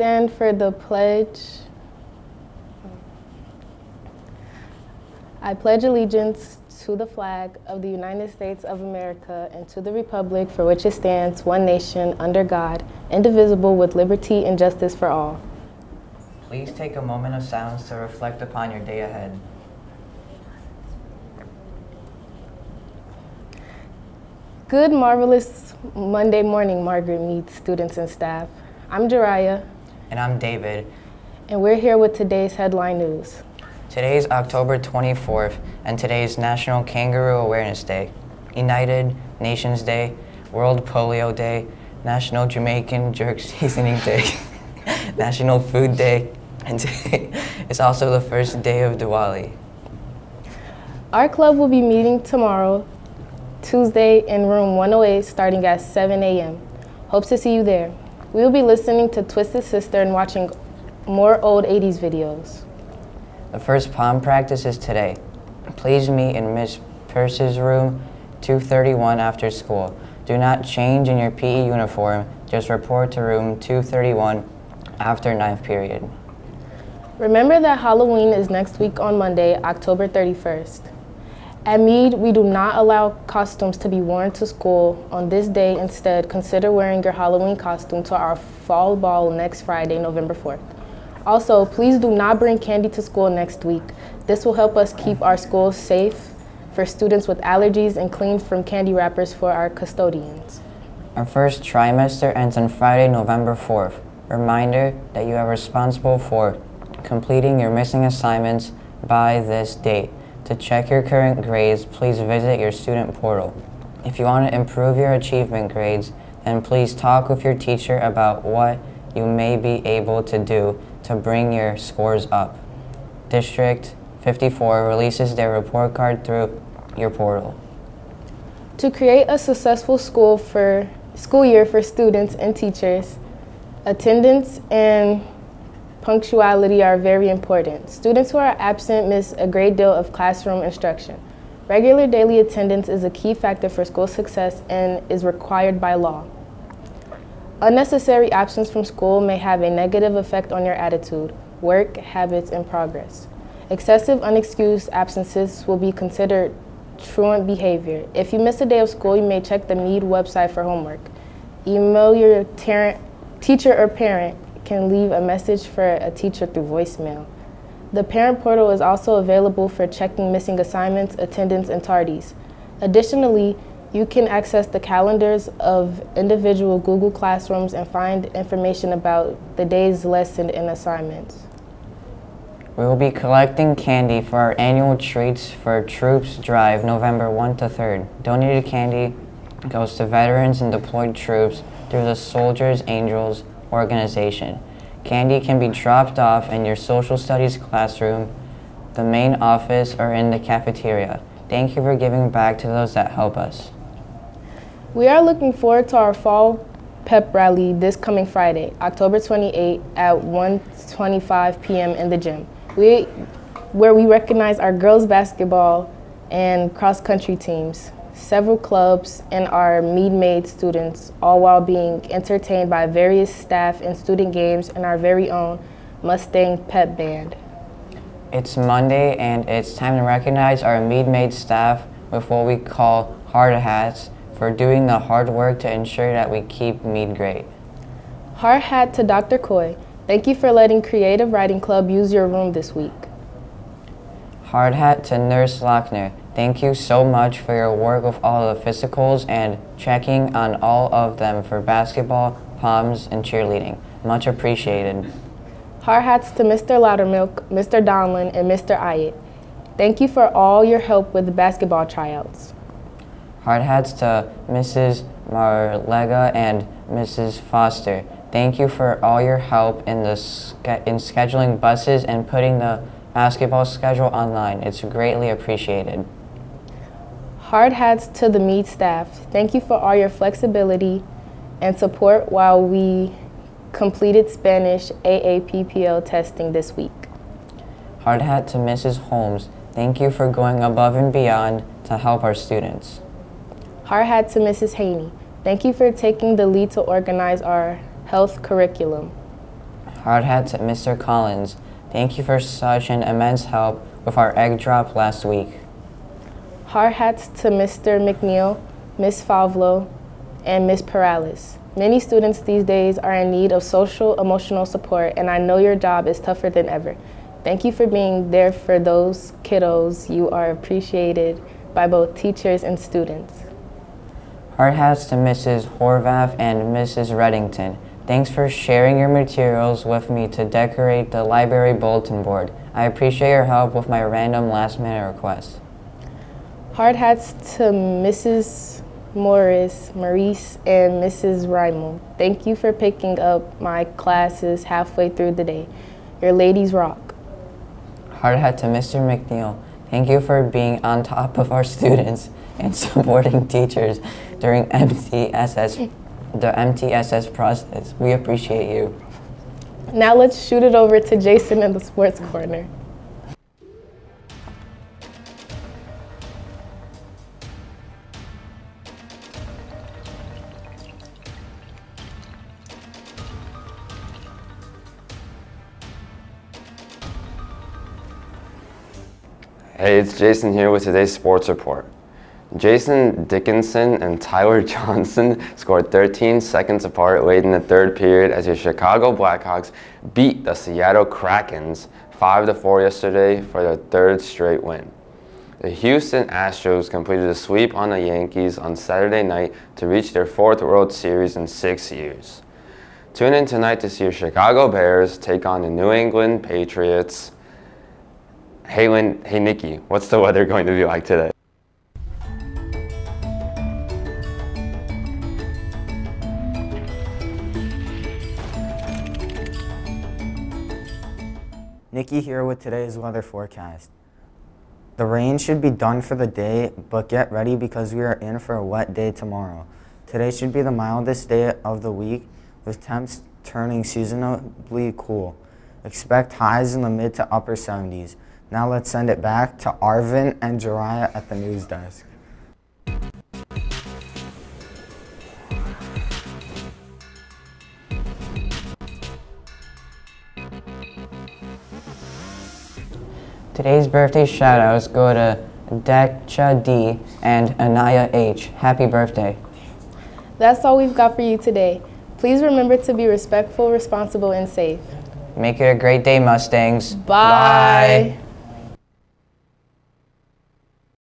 stand for the pledge. I pledge allegiance to the flag of the United States of America and to the republic for which it stands, one nation, under God, indivisible, with liberty and justice for all. Please take a moment of silence to reflect upon your day ahead. Good, marvelous Monday morning, Margaret Mead students and staff. I'm Jariah. And I'm David. And we're here with today's headline news. Today is October 24th, and today is National Kangaroo Awareness Day, United Nations Day, World Polio Day, National Jamaican Jerk Seasoning Day, National Food Day, and today is also the first day of Diwali. Our club will be meeting tomorrow, Tuesday, in room 108, starting at 7 a.m. Hope to see you there. We will be listening to Twisted Sister and watching more old 80s videos. The first pom practice is today. Please meet in Miss Pierce's room 231 after school. Do not change in your PE uniform. Just report to room 231 after 9th period. Remember that Halloween is next week on Monday, October 31st. At Mead, we do not allow costumes to be worn to school on this day. Instead, consider wearing your Halloween costume to our fall ball next Friday, November 4th. Also, please do not bring candy to school next week. This will help us keep our schools safe for students with allergies and clean from candy wrappers for our custodians. Our first trimester ends on Friday, November 4th. Reminder that you are responsible for completing your missing assignments by this date. To check your current grades, please visit your student portal. If you want to improve your achievement grades, then please talk with your teacher about what you may be able to do to bring your scores up. District 54 releases their report card through your portal. To create a successful school year for students and teachers, attendance and punctuality are very important. Students who are absent miss a great deal of classroom instruction. Regular daily attendance is a key factor for school success and is required by law. Unnecessary absence from school may have a negative effect on your attitude, work, habits, and progress. Excessive unexcused absences will be considered truant behavior. If you miss a day of school, you may check the Mead website for homework. Email your teacher or parent can leave a message for a teacher through voicemail. The parent portal is also available for checking missing assignments, attendance, and tardies. Additionally, you can access the calendars of individual Google Classrooms and find information about the day's lesson and assignments. We will be collecting candy for our annual Treats for Troops Drive, November 1 to 3rd. Donated candy goes to veterans and deployed troops through the Soldiers Angels organization. Candy can be dropped off in your social studies classroom, the main office, or in the cafeteria. Thank you for giving back to those that help us. We are looking forward to our fall pep rally this coming Friday, October 28 at 1:25 p.m. in the gym, where we recognize our girls basketball and cross-country teams, several clubs, and our Mead-made students, all while being entertained by various staff and student games and our very own Mustang Pep Band. It's Monday, and it's time to recognize our Mead-made staff with what we call hard hats for doing the hard work to ensure that we keep Mead great. Hard hat to Dr. Coy. Thank you for letting Creative Writing Club use your room this week. Hard hat to Nurse Lochner. Thank you so much for your work with all the physicals and checking on all of them for basketball, POMs, and cheerleading. Much appreciated. Hard hats to Mr. Loudermilk, Mr. Donlin, and Mr. Ayat. Thank you for all your help with the basketball tryouts. Hard hats to Mrs. Marlega and Mrs. Foster. Thank you for all your help in scheduling buses and putting the basketball schedule online. It's greatly appreciated. Hard hats to the Mead staff. Thank you for all your flexibility and support while we completed Spanish AAPPO testing this week. Hard hat to Mrs. Holmes. Thank you for going above and beyond to help our students. Hard hat to Mrs. Haney. Thank you for taking the lead to organize our health curriculum. Hard hat to Mr. Collins. Thank you for such an immense help with our egg drop last week. Hard hats to Mr. McNeil, Miss Favlo, and Miss Perales. Many students these days are in need of social, emotional support, and I know your job is tougher than ever. Thank you for being there for those kiddos. You are appreciated by both teachers and students. Hard hats to Mrs. Horvath and Mrs. Reddington. Thanks for sharing your materials with me to decorate the library bulletin board. I appreciate your help with my random last-minute request. Hard hats to Mrs. Morris, Maurice, and Mrs. Reimel. Thank you for picking up my classes halfway through the day. Your ladies rock. Hard hat to Mr. McNeil. Thank you for being on top of our students and supporting teachers during the MTSS process. We appreciate you. Now let's shoot it over to Jason in the sports corner. Hey, it's Jason here with today's sports report. Jason Dickinson and Tyler Johnson scored 13 seconds apart late in the third period as your Chicago Blackhawks beat the Seattle Krakens 5-4 yesterday for their third straight win. The Houston Astros completed a sweep on the Yankees on Saturday night to reach their fourth World Series in 6 years. Tune in tonight to see your Chicago Bears take on the New England Patriots. Hey Nikki, what's the weather going to be like today? Nikki here with today's weather forecast. The rain should be done for the day, but get ready because we are in for a wet day tomorrow. Today should be the mildest day of the week, with temps turning seasonably cool. Expect highs in the mid to upper 70s. Now let's send it back to Arvin and Jariah at the news desk. Today's birthday shout-outs go to Decha D and Anaya H. Happy birthday. That's all we've got for you today. Please remember to be respectful, responsible, and safe. Make it a great day, Mustangs. Bye. Bye.